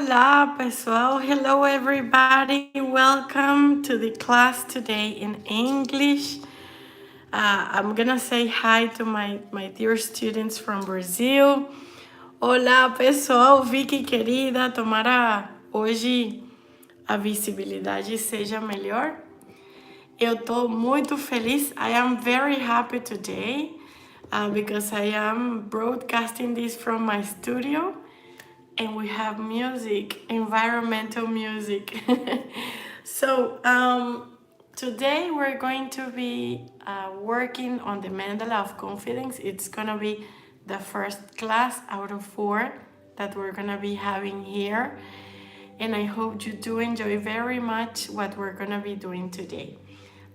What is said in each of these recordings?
Olá, pessoal. Hello, everybody. Welcome to the class today in English. I'm gonna say hi to my dear students from Brazil. Olá, pessoal. Vicky, querida, tomara hoje a visibilidade seja melhor. Eu tô muito feliz. I am very happy today because I am broadcasting this from my studio. And we have music, environmental music. So today we're going to be working on the Mandala of Confidence. It's gonna be the first class out of 4 that we're gonna be having here. And I hope you do enjoy very much what we're gonna be doing today.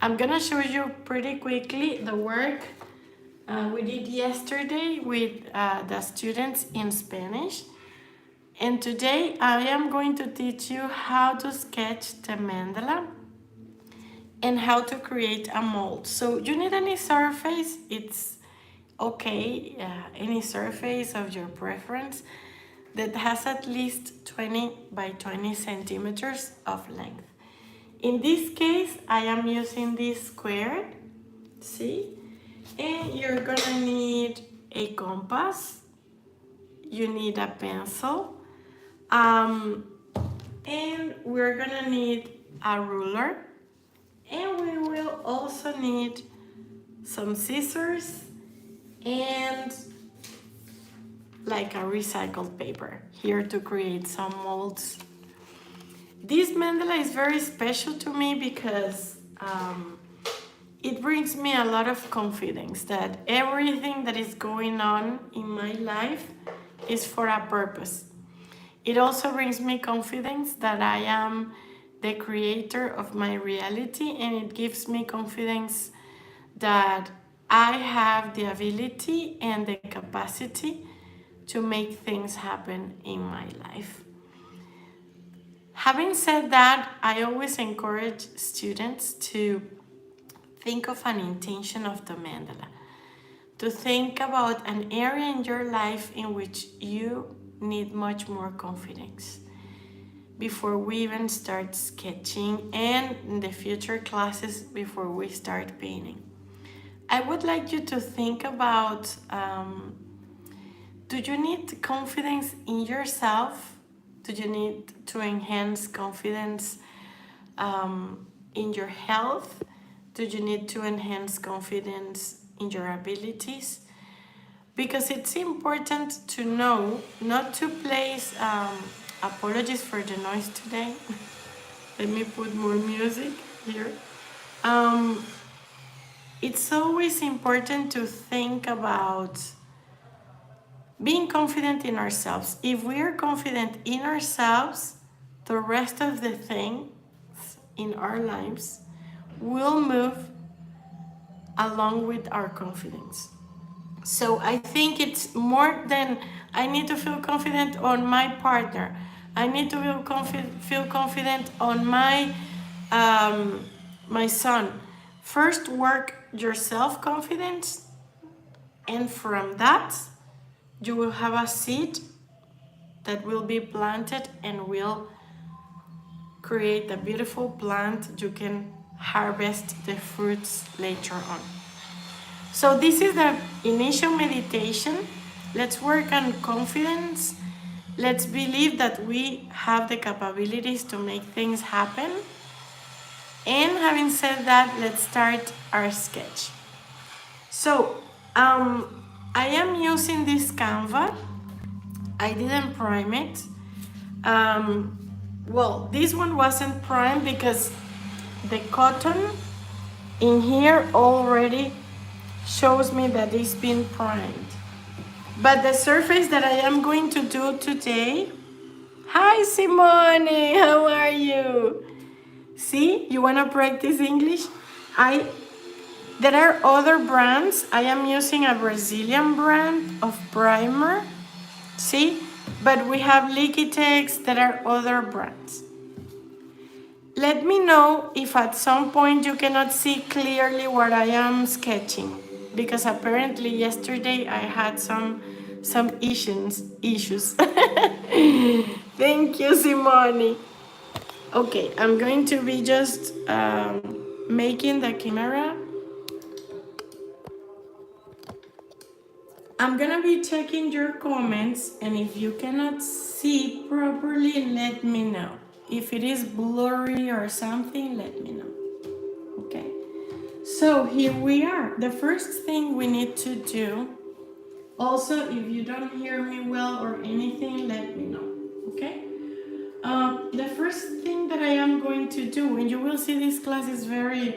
I'm gonna show you pretty quickly the work we did yesterday with the students in Spanish. And today I am going to teach you how to sketch the mandala and how to create a mold. So you need any surface, it's okay, any surface of your preference that has at least 20 by 20 centimeters of length. In this case, I am using this square, see? And you're gonna need a compass, you need a pencil, and we're gonna need a ruler, and we will also need some scissors and like a recycled paper here to create some molds. This mandala is very special to me because it brings me a lot of confidence that everything that is going on in my life is for a purpose. It also brings me confidence that I am the creator of my reality, and it gives me confidence that I have the ability and the capacity to make things happen in my life. Having said that, I always encourage students to think of an intention of the mandala, to think about an area in your life in which you need much more confidence before we even start sketching, and in the future classes before we start painting. I would like you to think about, do you need confidence in yourself? Do you need to enhance confidence in your health? Do you need to enhance confidence in your abilities? Because it's important to know not to place, apologies for the noise today. Let me put more music here. It's always important to think about being confident in ourselves. If we are confident in ourselves, the rest of the things in our lives will move along with our confidence. So I think it's more than I need to feel confident on my partner. I need to feel confident on my son. First, work your self-confidence, and from that, you will have a seed that will be planted and will create a beautiful plant. You can harvest the fruits later on. So this is the initial meditation. Let's work on confidence. Let's believe that we have the capabilities to make things happen. And having said that, let's start our sketch. So I am using this Canva. I didn't prime it. Well, this one wasn't primed because the cotton in here already shows me that it's been primed. But the surface that I am going to do today, hi Simone, how are you? See, you wanna practice English? There are other brands. I am using a Brazilian brand of primer, see? But we have Liquitex, there are other brands. Let me know if at some point you cannot see clearly what I am sketching, because apparently yesterday I had some issues. Thank you, Simone. Okay, I'm going to be just making the camera. I'm gonna be checking your comments, and if you cannot see properly, let me know. If it is blurry or something, let me know. Okay, so here we are. The first thing we need to do, also, if you don't hear me well or anything, let me know. Okay, the first thing that I am going to do, and you will see this class is very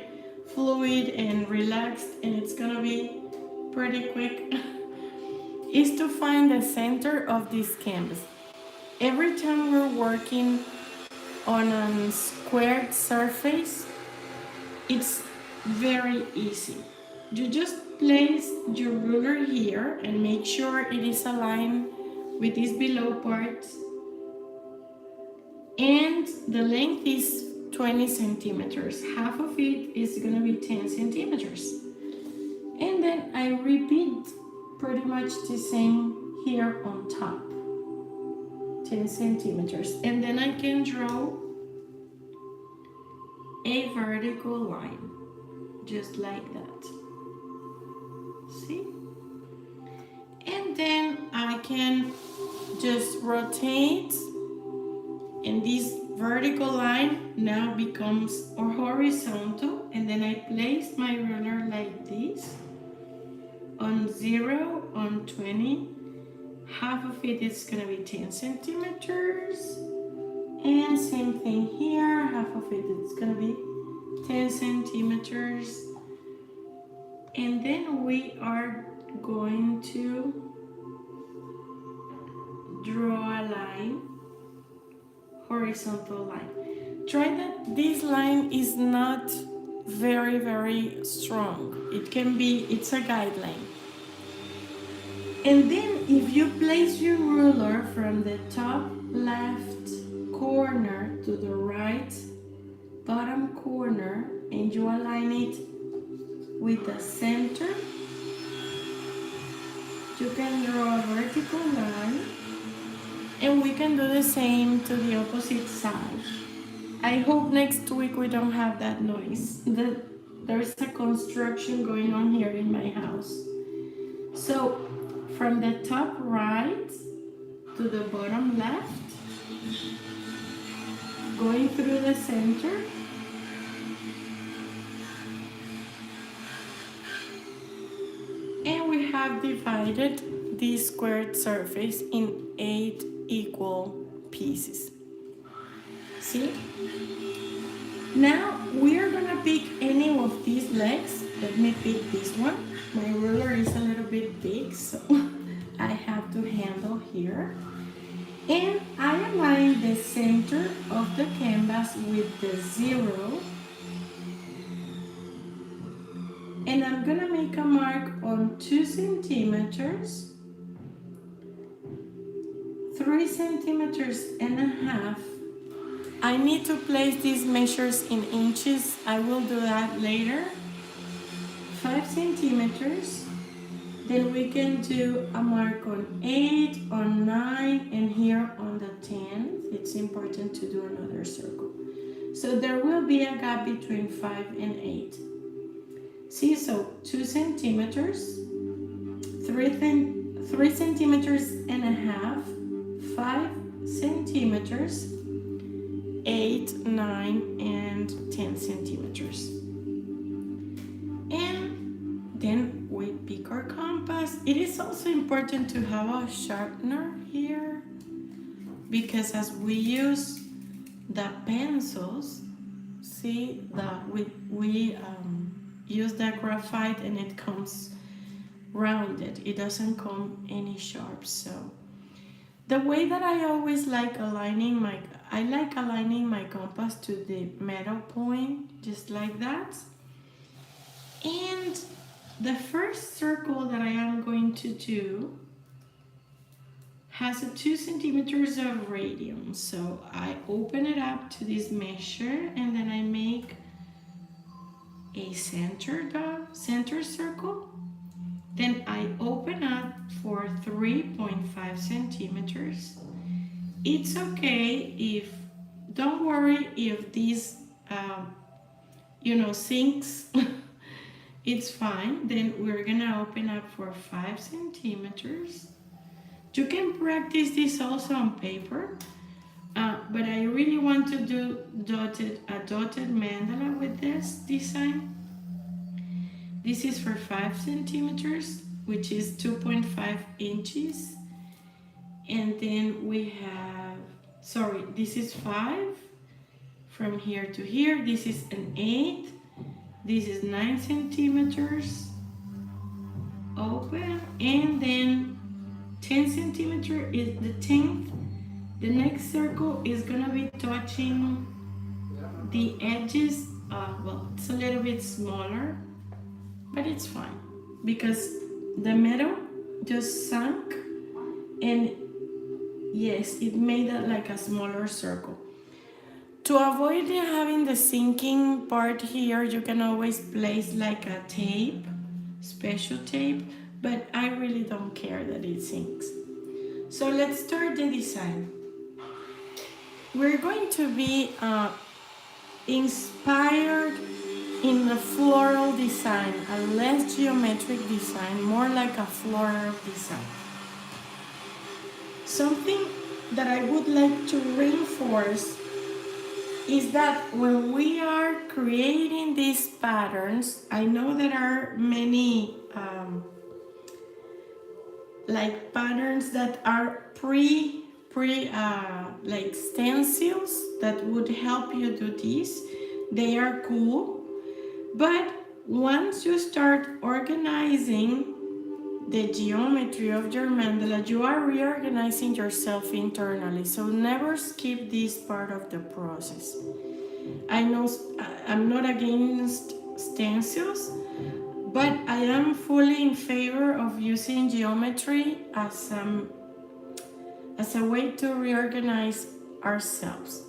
fluid and relaxed, and it's gonna be pretty quick. Is to find the center of this canvas. Every time we're working on a squared surface, it's very easy. You just place your ruler here and make sure it is aligned with this below part. And the length is 20 centimeters. Half of it is going to be 10 centimeters. And then I repeat pretty much the same here on top. 10 centimeters. And then I can draw a vertical line, just like that. See? And then I can just rotate, and this vertical line now becomes horizontal, and then I place my ruler like this on 0, on 20. Half of it is going to be 10 centimeters. And same thing here, half of it is going to be 10 centimeters. And then we are going to draw a line, horizontal line. Try that this line is not very strong. It can be, it's a guideline. And then if you place your ruler from the top left corner to the right bottom corner, and you align it with the center, you can draw a vertical line, and we can do the same to the opposite side. I hope next week we don't have that noise. There's a construction going on here in my house. So from the top right to the bottom left, going through the center, and we have divided this squared surface in 8 equal pieces. See? Now we are gonna pick any of these legs. Let me pick this one. My ruler is a little bit big, so I have to handle here. And I align the center of the canvas with the 0. And I'm gonna make a mark on 2 centimeters, 3 centimeters and a half. I need to place these measures in inches. I will do that later. 5 centimeters. Then we can do a mark on 8, on 9, and here on the 10th. It's important to do another circle. So there will be a gap between 5 and 8. See, so 2 centimeters, 3 centimeters and a half, 5 centimeters, 8, 9, and 10 centimeters. And then we pick our compass. It is also important to have a sharpener here, because as we use the pencils, see that we use the graphite and it comes rounded. It doesn't come any sharp. So the way that I always like aligning my compass to the metal point, just like that. And the first circle that I am going to do has a 2 centimeters of radius. So I open it up to this measure, and then I make a center circle. Then I open up for 3.5 centimeters, It's okay if, don't worry if this, sinks. It's fine. Then we're gonna open up for 5 centimeters. You can practice this also on paper, but I really want to do a dotted mandala with this design. This is for 5 centimeters, which is 2.5 inches. And then we have, sorry, this is 5 from here to here. This is an 8. This is 9 centimeters open, and then 10 centimeter is the 10th. The next circle is gonna be touching the edges. Well, it's a little bit smaller, but it's fine because the metal just sunk, and yes, it made it like a smaller circle. To avoid having the sinking part here, you can always place like a tape, special tape, but I really don't care that it sinks. So let's start the design. We're going to be inspired in a floral design, a less geometric design, more like a floral design. Something that I would like to reinforce is that when we are creating these patterns, I know there are many like patterns that are like stencils that would help you do this. They are cool, but once you start organizing the geometry of your mandala, you are reorganizing yourself internally. So never skip this part of the process. I know I'm not against stencils, but I am fully in favor of using geometry as a way to reorganize ourselves.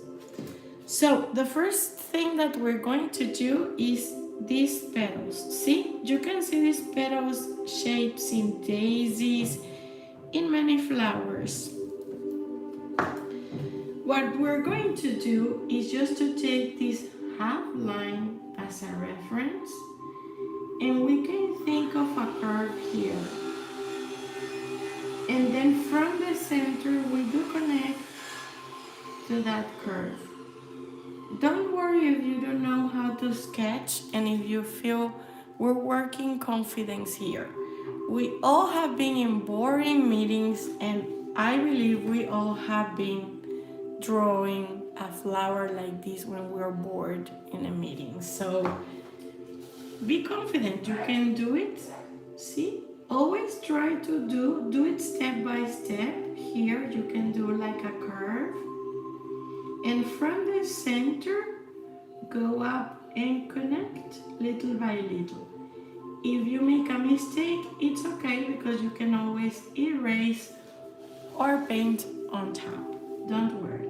So the first thing that we're going to do is these petals. See, you can see these petals shapes in daisies, in many flowers. What we're going to do is just to take this half line as a reference, and we can think of a curve here. And then from the center, we do connect to that curve. Don't worry if you don't know how to sketch and if you feel we're working confidence here. We all have been in boring meetings, and I believe we all have been drawing a flower like this when we're bored in a meeting. So be confident, you can do it. See? Always try to do it step by step. Here you can do like a curve. And from the center, go up and connect little by little. If you make a mistake, it's okay because you can always erase or paint on top. Don't worry.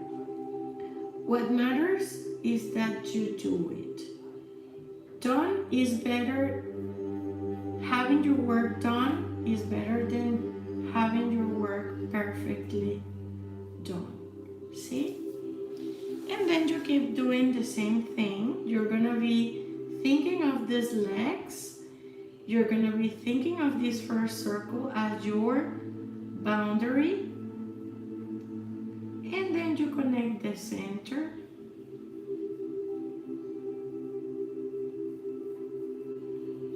What matters is that you do it. Done is better. Having your work done is better than having your work perfectly done. See? And then you keep doing the same thing. You're gonna be thinking of these legs. You're gonna be thinking of this first circle as your boundary. And then you connect the center.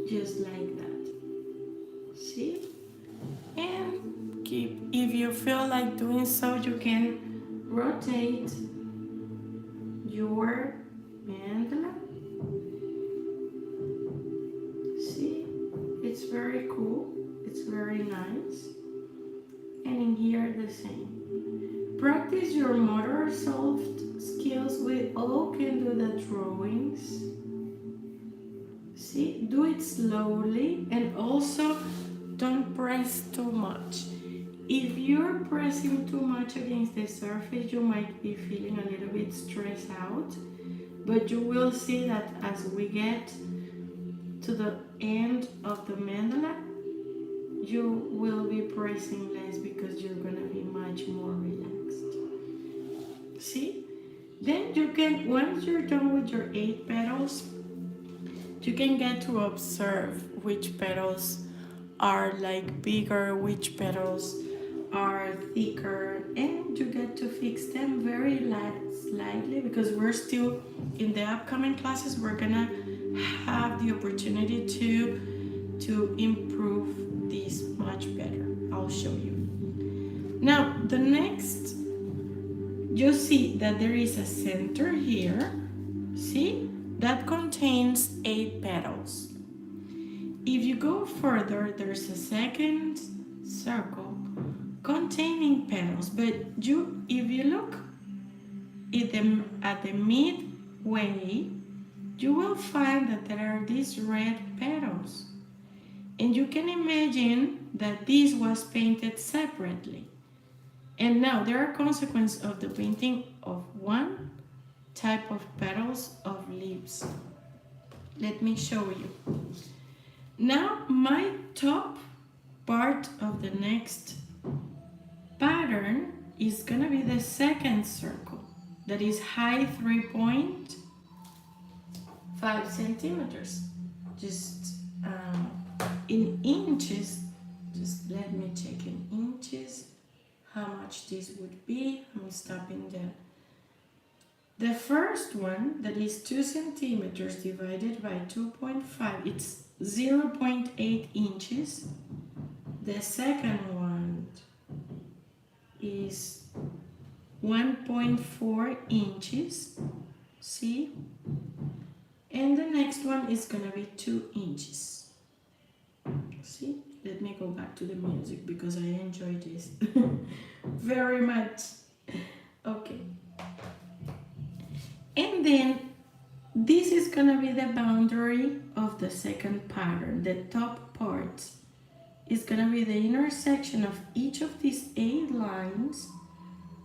Just like that. See? And keep, if you feel like doing so, you can rotate your mandala. See, it's very cool, it's very nice. And in here the same. Practice your motor soft skills. We all can do the drawings. See, do it slowly, and also don't press too much. If you're pressing too much against the surface, you might be feeling a little bit stressed out, but you will see that as we get to the end of the mandala, you will be pressing less because you're gonna be much more relaxed. see? Then you can, once you're done with your 8 petals, you can get to observe which petals are like bigger, which petals are thicker, and you get to fix them very slightly, because we're still in the upcoming classes. We're gonna have the opportunity to improve this much better. I'll show you. Now, the next, you see that there is a center here, see, that contains 8 petals. If you go further, there's a second circle containing petals, but if you look at the midway, you will find that there are these red petals, and you can imagine that this was painted separately. And now there are consequences of the painting of one type of petals of leaves. Let me show you. Now my top part of the next pattern is gonna be the second circle, that is height 3.5 centimeters. Just in inches, just let me check in inches how much this would be. I'm stopping there. The first one, that is 2 centimeters divided by 2.5, it's 0.8 inches. The second one is 1.4 inches, see? And the next one is gonna be 2 inches. See? Let me go back to the music because I enjoy this very much. Okay. And then this is gonna be the boundary of the second pattern. The top part is gonna be the intersection of each of these 8 lines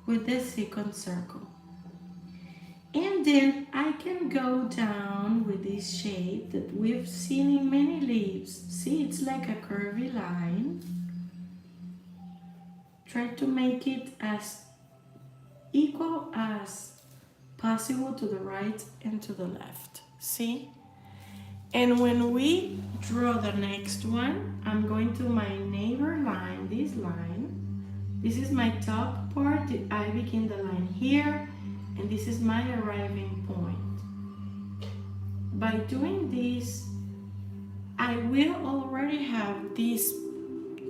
with the second circle. And then I can go down with this shape that we've seen in many leaves. See, it's like a curvy line. Try to make it as equal as possible to the right and to the left. See? And when we draw the next one, I'm going to my neighbor line, this line. This is my top part. I begin the line here, and this is my arriving point. By doing this, I will already have this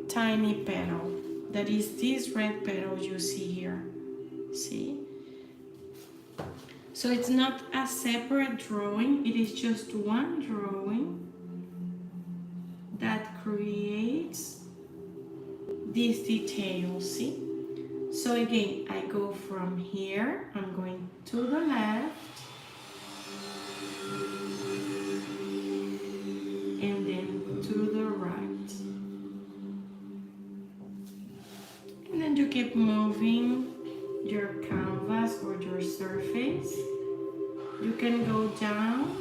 tiny petal, that is this red petal you see here. See? So it's not a separate drawing, it is just one drawing that creates these details, see? So again, I go from here, I'm going to the left, and then to the right. And then you keep moving your canvas or your surface. You can go down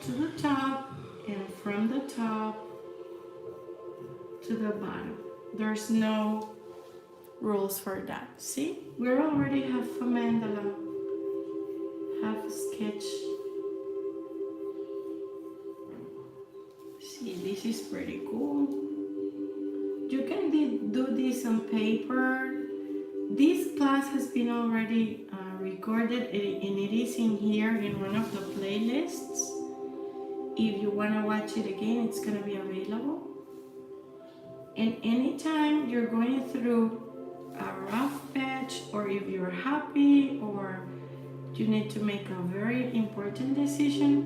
to the top and from the top to the bottom. There's no rules for that. See, we already have a mandala, half a sketch. See, this is pretty cool. You can do this on paper. This class has been already recorded, and it is in here in one of the playlists. If you want to watch it again, it's going to be available. And anytime you're going through a rough patch, or if you're happy, or you need to make a very important decision,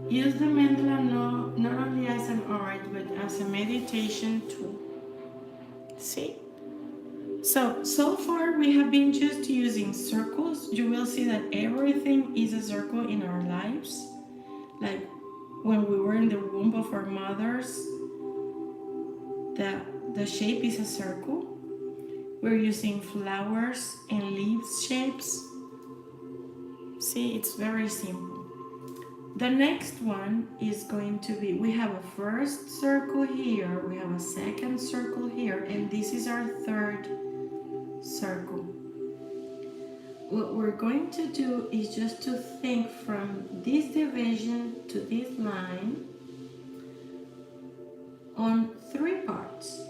use the mandala not only as an art, but as a meditation tool. See? So far we have been just using circles. You will see that everything is a circle in our lives. Like when we were in the womb of our mothers, the shape is a circle. We're using flowers and leaves shapes. See, it's very simple. The next one is going to be, we have a first circle here, we have a second circle here, and this is our third circle. what we're going to do is just to think from this division to this line on 3 parts.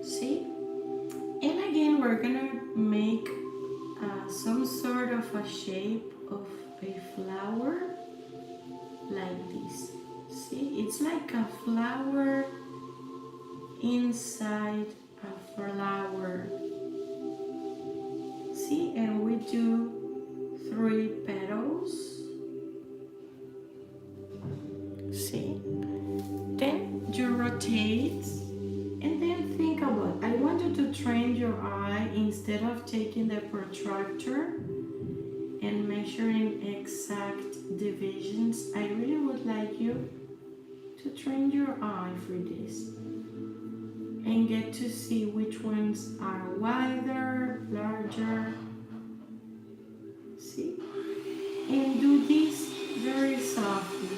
See? And again, we're gonna make some sort of a shape of a flower like this. See? It's like a flower inside a flower. See? And we do 3 petals. See? Then you rotate. And then think about, I want you to train your eye instead of taking the protractor and measuring exact divisions. I really would like you to train your eye for this and get to see which ones are wider, larger. See? And do this very softly.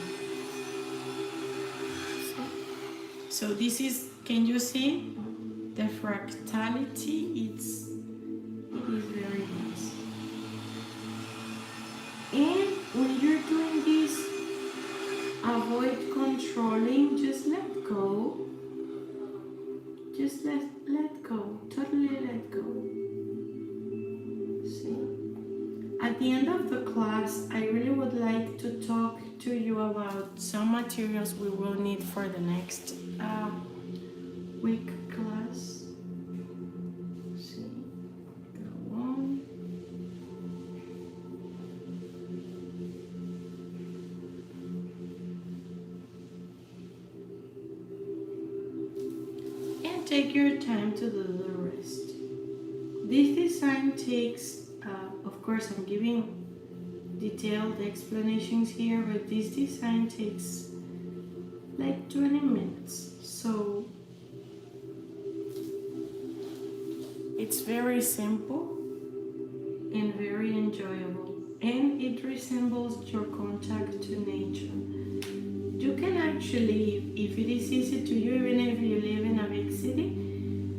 So this is, can you see the fractality? It is very nice. And when you're doing this, avoid controlling, just let go. Just let go, totally let go. See? At the end of the class, I really would like to talk to you about some materials we will need for the next week class. See, go on. And take your time to do the rest. This design takes, of course I'm giving detailed explanations here, but this design takes like 20 minutes. So it's very simple and very enjoyable, and it resembles your contact to nature. You can actually, if it is easy to you, even if you live in a big city,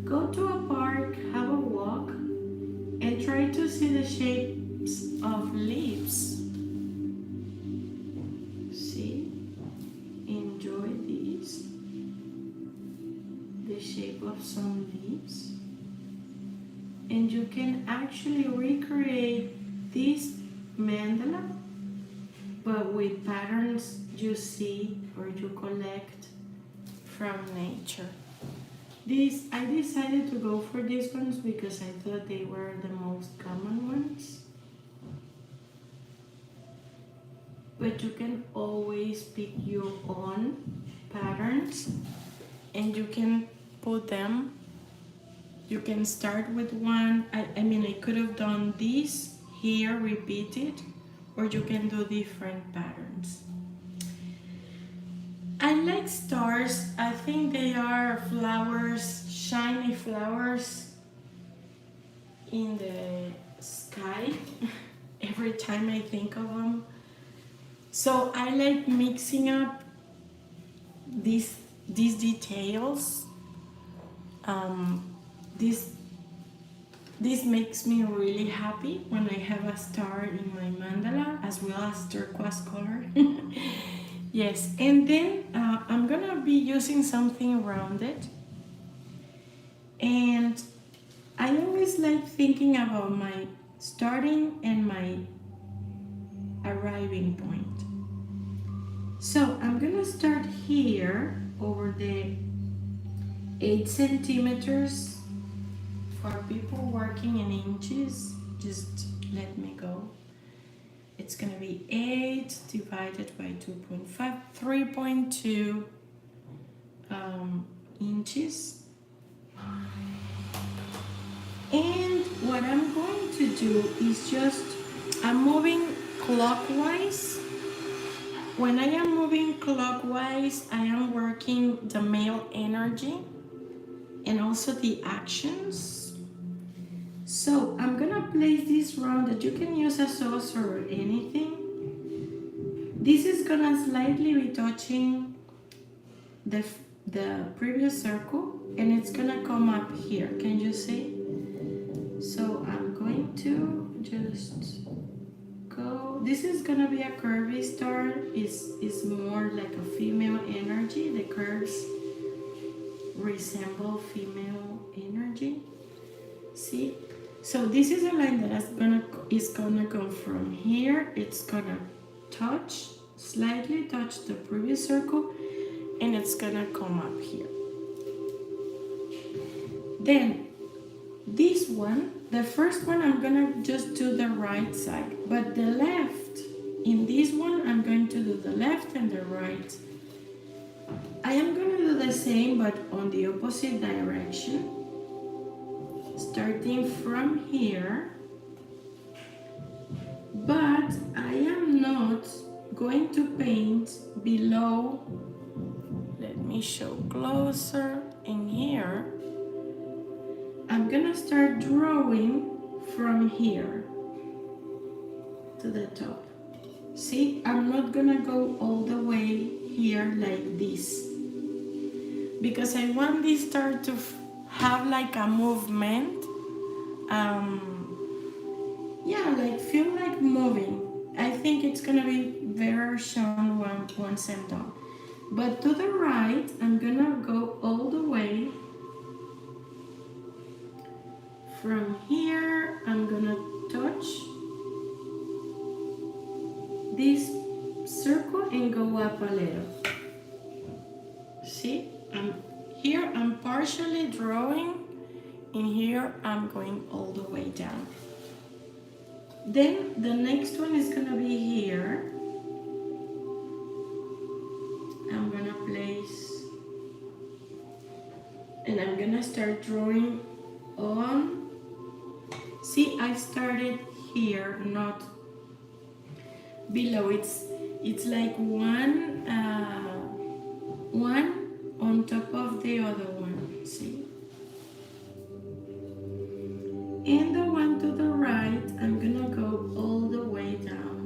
go to a park, have a walk, and try to see the shapes of leaves. See? Enjoy these. The shape of some leaves. And you can actually recreate this mandala, but with patterns you see or you collect from nature. I decided to go for these ones because I thought they were the most common ones. But you can always pick your own patterns and you can put them. You can start with one. I mean, I could have done this here, repeat it, or you can do different patterns. I like stars. I think they are flowers, shiny flowers in the sky every time I think of them. So I like mixing up these details. This makes me really happy when I have a star in my mandala as well as turquoise color. Yes, and then I'm gonna be using something rounded, and I always like thinking about my starting and my arriving point. So I'm gonna start here over the 8 centimeters. For people working in inches, just let me go. It's gonna be 8 divided by 2.5, 3.2 inches. And what I'm going to do is I'm moving clockwise. When I am moving clockwise, I am working the male energy and also the actions. So I'm gonna place this round that you can use a saucer or anything. This is gonna slightly be touching the previous circle, and it's gonna come up here. Can you see? So I'm going to just go. This is gonna be a curvy star. Is more like a female energy. The curves resemble female energy. See? So this is a line that is gonna come from here. It's gonna slightly touch the previous circle, and it's gonna come up here. Then this one, the first one, I'm gonna just do the right side, but the left, in this one, I'm going to do the left and the right. I am gonna do the same, but on the opposite direction. Starting from here, but I am not going to paint below. Let me show closer. In here, I'm gonna start drawing from here to the top. See, I'm not gonna go all the way here like this, because I want this star to have like a movement. Yeah, like feel like moving. I think it's gonna be better shown once I'm done. But to the right, I'm gonna go all the way. From here, I'm gonna touch this circle and go up a little. See, here I'm partially drawing, and here I'm going all the way down. Then the next one is gonna be here. I'm gonna place, and I'm gonna start drawing on. See, I started here, not below. It's like one on top of the other one. See, and the one to the right, I'm gonna go all the way down.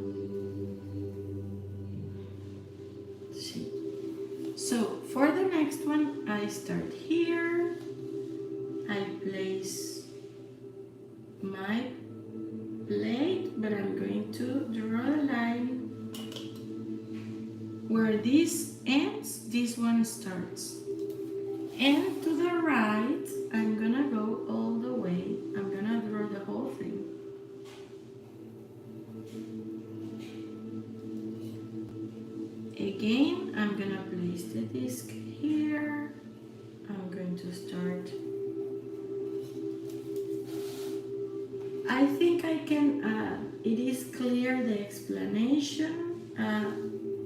See, so for the next one, I start here. I place my plate, but I'm going to draw a line where this ends, this one starts. And to the right, I'm gonna go all the way. I'm gonna draw the whole thing. Again, I'm gonna place the disc here. I'm going to start. I think I can, it is clear the explanation.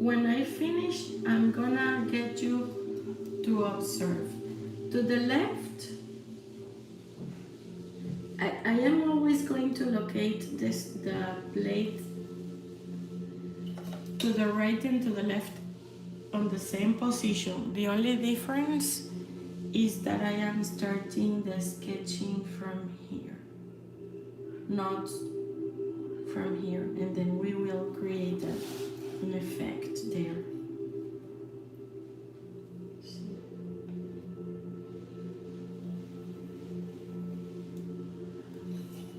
When I finish, I'm gonna get you to observe. To the left, I am always going to locate the plate to the right and to the left on the same position. The only difference is that I am starting the sketching from here, not from here, and then we will create an effect there.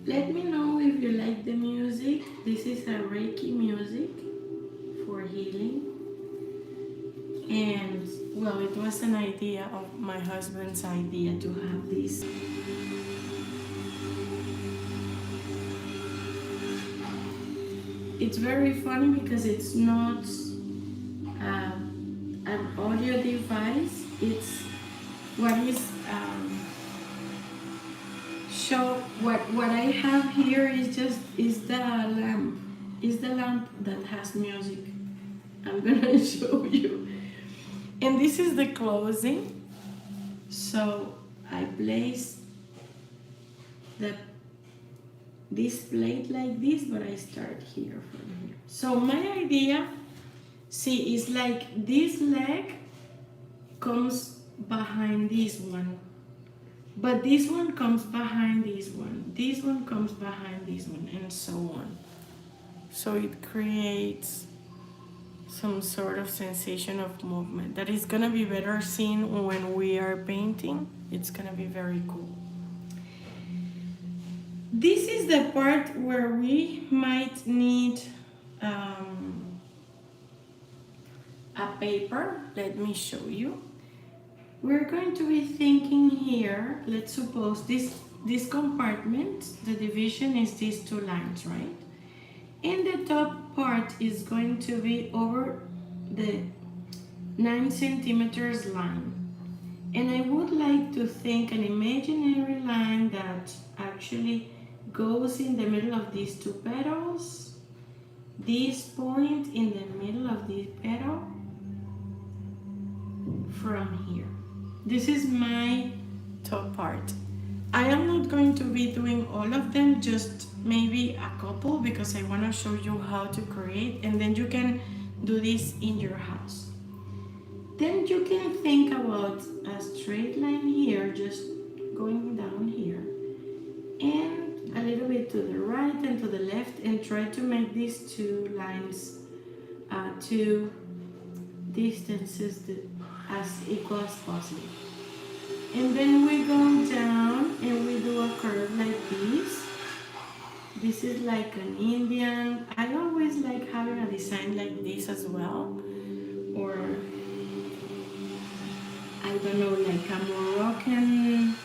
Let me know if you like the music. This is a Reiki music for healing. And well, it was an idea of my husband's idea to have this. It's very funny because it's not an audio device. It's what is what I have here is the lamp. Is the lamp that has music. I'm gonna show you. And this is the closing. So I place this plate like this, but I start here from here. So my idea, see, is like this leg comes behind this one, but this one comes behind this one, this one comes behind this one, and so on. So it creates some sort of sensation of movement that is gonna be better seen when we are painting. It's gonna be very cool. This is the part where we might need a paper. Let me show you. We're going to be thinking here, let's suppose this compartment, the division is these two lines, right? And the top part is going to be over the 9 centimeters line. And I would like to think an imaginary line that actually goes in the middle of these two petals, this point in the middle of this petal, from here. This is my top part. I am not going to be doing all of them, just maybe a couple, because I want to show you how to create, and then you can do this in your house. Then you can think about a straight line here, just going down here, and a little bit to the right and to the left, and try to make these two lines two distances as equal as possible. And then we go down and we do a curve like this. This is like an Indian. I always like having a design like this as well. Or, I don't know, like a Moroccan.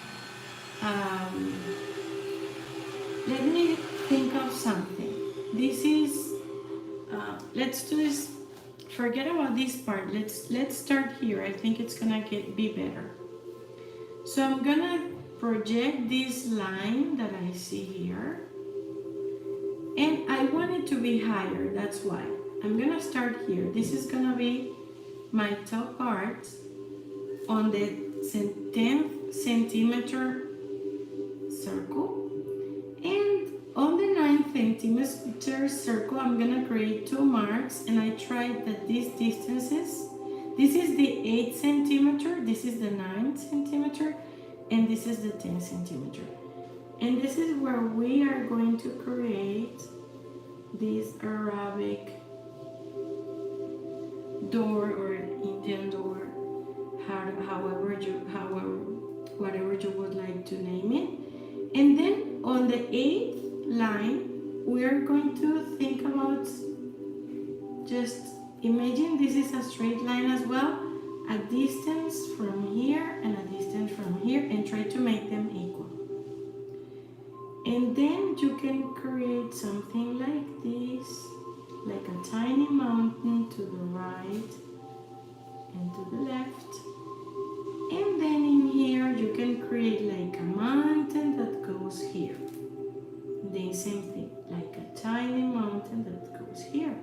Let me think of something. This is, let's do this. Forget about this part. Let's start here. I think it's gonna be better. So I'm gonna project this line that I see here, and I want it to be higher. That's why I'm gonna start here. This is gonna be my top part on the 10 centimeter circle, and on the 9 centimeter circle I'm gonna create two marks, and I tried that these distances, this is the 8 centimeter, this is the 9 centimeter, and this is the 10 centimeter. And this is where we are going to create this Arabic door or Indian door, whatever you would like to name it. And then on the 8th line, we are going to think about, just imagine this is a straight line as well, a distance from here and a distance from here, and try to make them equal. And then you can create something like this, like a tiny mountain to the right and to the left. And then in here you can create like a mountain that goes here. The same thing, like a tiny mountain that goes here.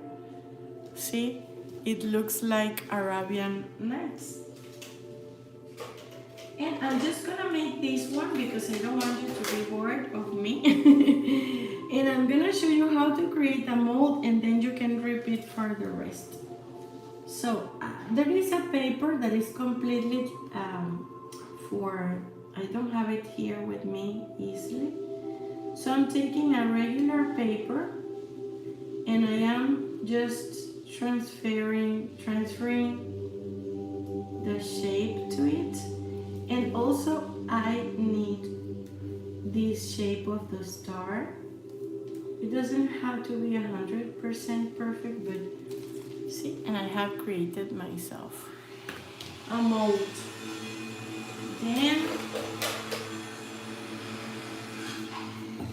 See, it looks like Arabian Nights. And I'm just gonna make this one because I don't want you to be bored of me. And I'm gonna show you how to create a mold, and then you can repeat for the rest. So there is a paper that is completely I don't have it here with me easily. So I'm taking a regular paper and I am just transferring the shape to it. And also I need this shape of the star. It doesn't have to be 100% perfect, but see, and I have created myself a mold. Then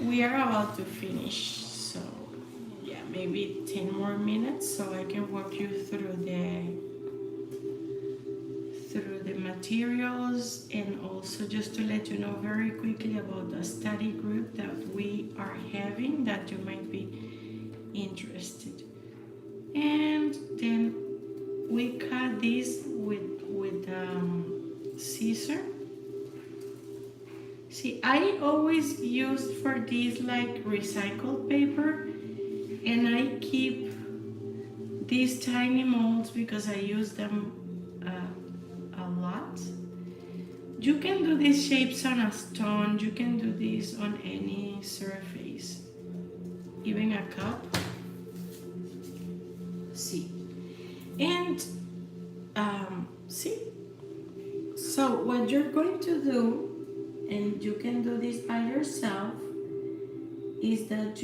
we are about to finish, so yeah, maybe 10 more minutes so I can walk you through the materials, and also just to let you know very quickly about the study group that we are having that you might be interested. And then we cut this with scissor. See, I always use for this like recycled paper, and I keep these tiny molds because I use them a lot. You can do these shapes on a stone, you can do this on any surface, even a cup. See, and see, so what you're going to do, and you can do this by yourself, is that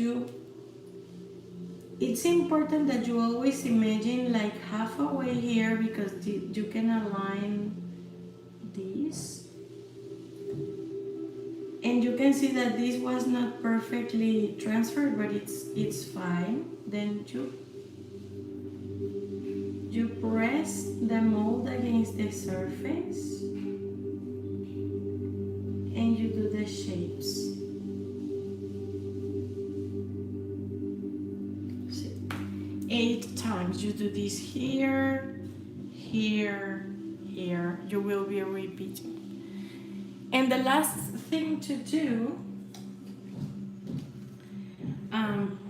it's important that you always imagine like halfway here, because you can align this, and you can see that this was not perfectly transferred, but it's fine. Then you press the mold against the surface and you do the shapes. See, 8 times. You do this here, here, here. You will be repeating. And the last thing to do,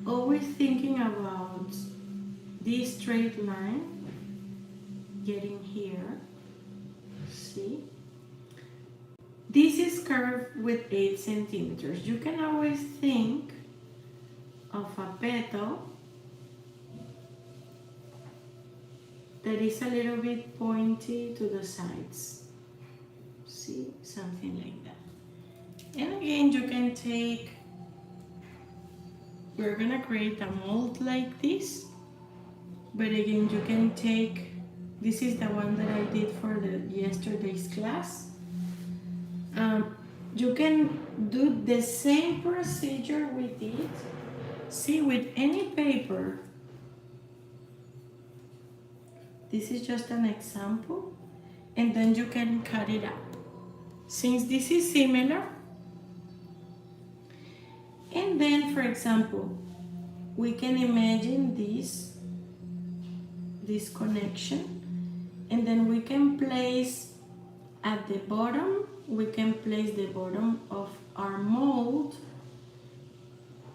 always thinking about this straight line, getting here. See? This is curved with 8 centimeters. You can always think of a petal that is a little bit pointy to the sides. See? Something like that. And again, you can take, we're gonna create a mold like this, but again, you can take, this is the one that I did for the yesterday's class. You can do the same procedure with it. See, with any paper. This is just an example, and then you can cut it up. Since this is similar, and then, for example, we can imagine this connection, and then we can place at the bottom, we can place the bottom of our mold,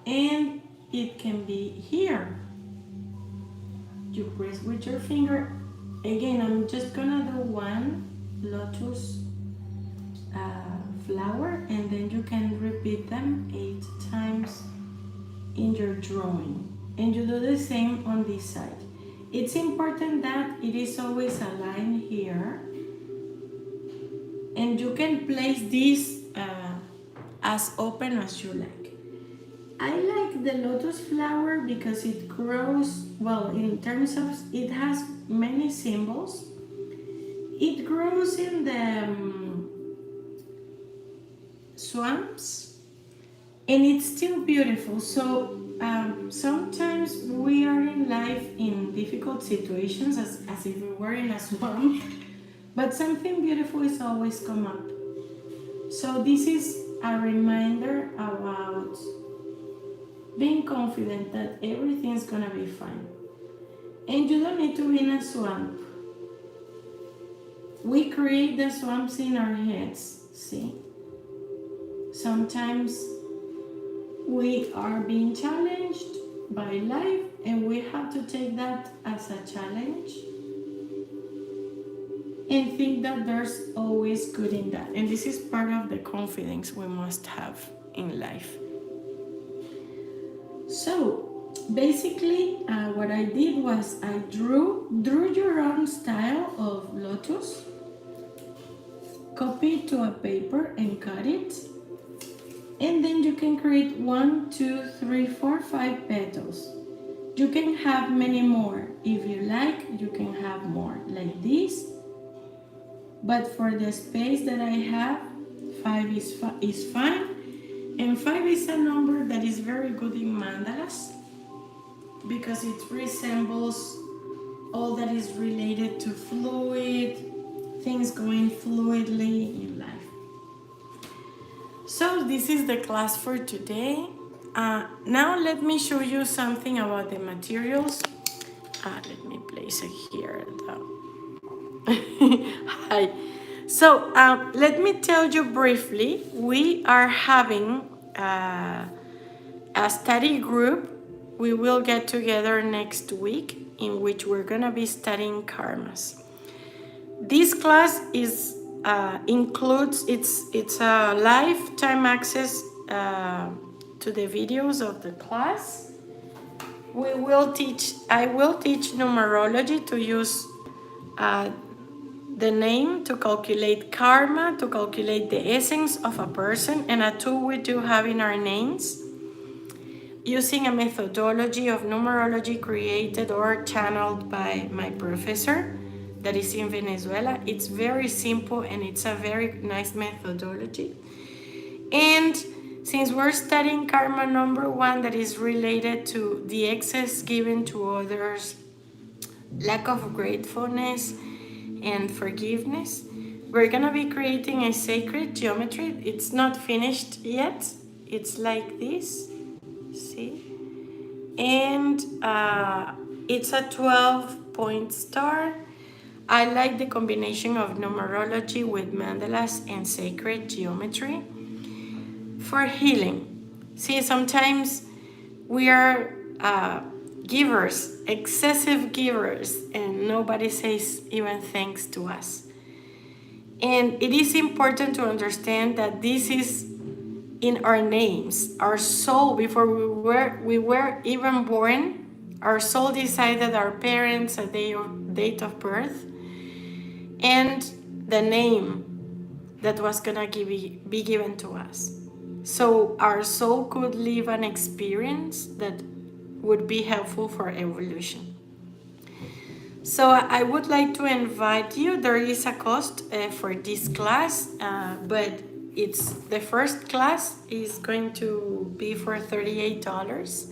and it can be here. You press with your finger. Again, I'm just gonna do one lotus flower, and then you can repeat them 8 times in your drawing, and you do the same on this side. It's important that it is always aligned here, and you can place this as open as you like. I like the lotus flower because it grows, well, in terms of, it has many symbols. It grows in the swamps, and it's still beautiful. So sometimes we are in life in difficult situations, as if we were in a swamp, but something beautiful is always come up. So this is a reminder about being confident that everything's gonna be fine. And you don't need to be in a swamp. We create the swamps in our heads, see? Sometimes we are being challenged by life, and we have to take that as a challenge and think that there's always good in that. And this is part of the confidence we must have in life. So basically what I did was I drew your own style of lotus, copy it to a paper and cut it, and then you can create 1, 2, 3, 4, 5 petals. You can have many more. If you like, you can have more like this, but for the space that I have, 5 is fine. And 5 is a number that is very good in mandalas because it resembles all that is related to fluid, things going fluidly in life. So this is the class for today. Now let me show you something about the materials. Let me place it here. Hi. So let me tell you briefly, we are having a study group. We will get together next week in which we're gonna be studying karmas. This class is includes, it's a lifetime access to the videos of the class. I will teach numerology to use the name to calculate karma, to calculate the essence of a person, and a tool we do have in our names. using a methodology of numerology created or channeled by my professor that is in Venezuela. It's very simple and it's a very nice methodology. And since we're studying karma number 1, that is related to the excess given to others, lack of gratefulness and forgiveness, we're gonna be creating a sacred geometry. It's not finished yet. It's like this, see? And it's a 12-point star. I like the combination of numerology with mandalas and sacred geometry for healing. See, sometimes we are givers, excessive givers, and nobody says even thanks to us. And it is important to understand that this is in our names. Our soul, before we were even born, our soul decided our parents, a date of birth, and the name that was gonna be given to us. So our soul could live an experience that would be helpful for evolution. So I would like to invite you. There is a cost for this class, but it's the first class is going to be for $38.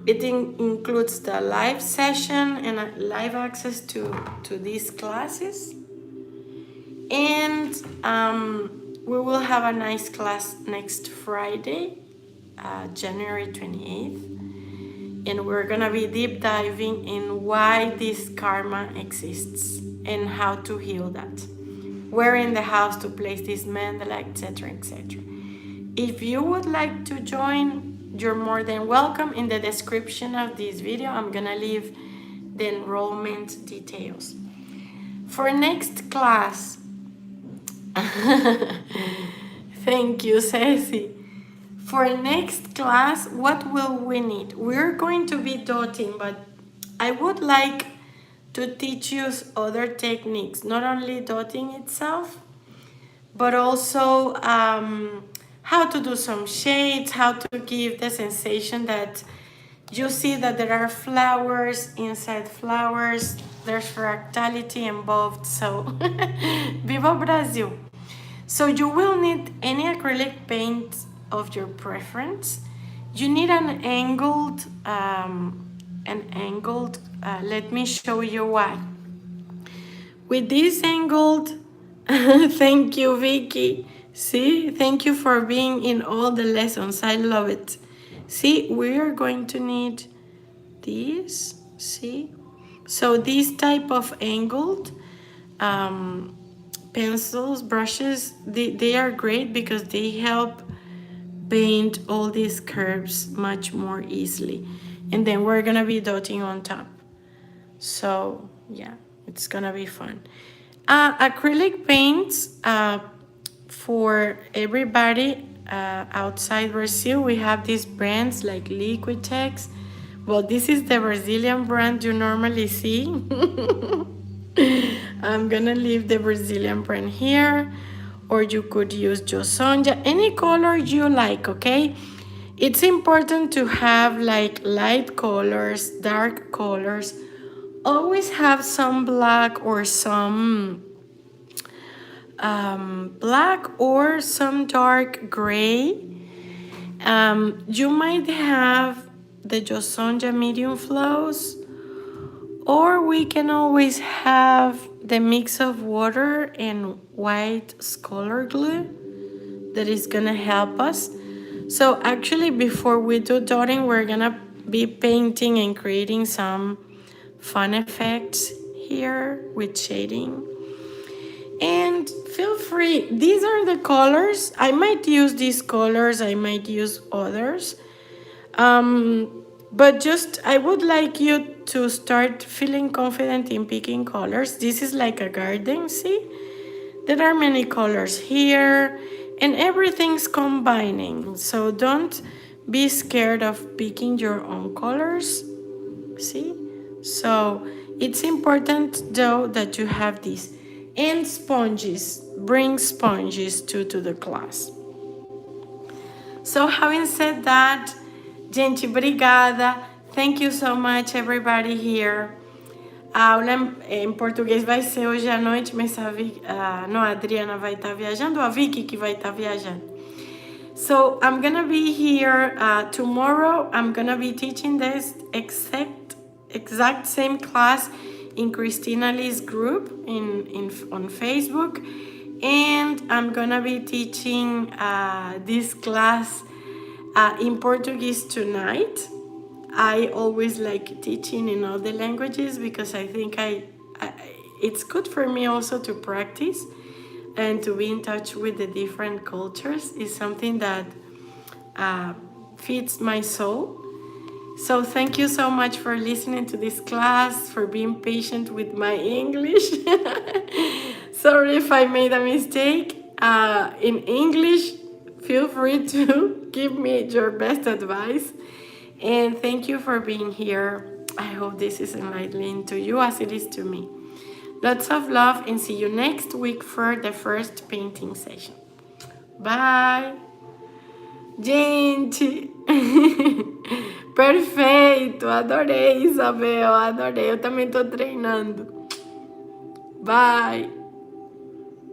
It includes the live session and live access to these classes. And we will have a nice class next Friday, January 28th. And we're gonna be deep diving in why this karma exists and how to heal that. Where in the house to place this mandala, etc., etc. If you would like to join, you're more than welcome. In the description of this video, I'm gonna leave the enrollment details. For next class, thank you, Ceci. For next class, what will we need? We're going to be dotting, but I would like to teach you other techniques, not only dotting itself, but also how to do some shades, how to give the sensation that you see that there are flowers inside flowers, there's fractality involved. So, Viva Brazil! So you will need any acrylic paint of your preference. You need an angled, let me show you why. With this angled, thank you, Vicky. See, thank you for being in all the lessons. I love it. See, we are going to need this, see? So this type of angled pencils, brushes, they are great because they help paint all these curves much more easily. And then we're gonna be dotting on top. So yeah, it's gonna be fun. Acrylic paints for everybody outside Brazil, we have these brands like Liquitex. Well, this is the Brazilian brand you normally see. I'm gonna leave the Brazilian brand here, or you could use Josonja, any color you like, okay? It's important to have like light colors, dark colors. Always have some black or some black or some dark gray. You might have the Josonja medium flows, or we can always have the mix of water and white scholar glue that is gonna help us. So actually, before we do dotting, we're gonna be painting and creating some fun effects here with shading. And feel free, these are the colors. I might use these colors, I might use others. But just, I would like you to start feeling confident in picking colors. This is like a garden, see? There are many colors here and everything's combining. So don't be scared of picking your own colors, see? So it's important though that you have this. And sponges, bring sponges to the class. So having said that, gente, obrigada. Thank you so much, everybody here. A aula em português vai ser hoje à noite, mas não, a Adriana vai estar viajando, ou a Vicky que vai estar viajando. So I'm gonna be here tomorrow. I'm gonna be teaching this exact same class in Christina Lee's group on Facebook, and I'm gonna be teaching this class in Portuguese tonight. I always like teaching in other languages because I think it's good for me also to practice and to be in touch with the different cultures is something that feeds my soul. So thank you so much for listening to this class, for being patient with my English. Sorry if I made a mistake. In English, feel free to give me your best advice. And thank you for being here. I hope this is enlightening to you as it is to me. Lots of love and see you next week for the first painting session. Bye! Gente! Perfeito! Adorei, Isabel! Adorei! Eu também tô treinando. Bye!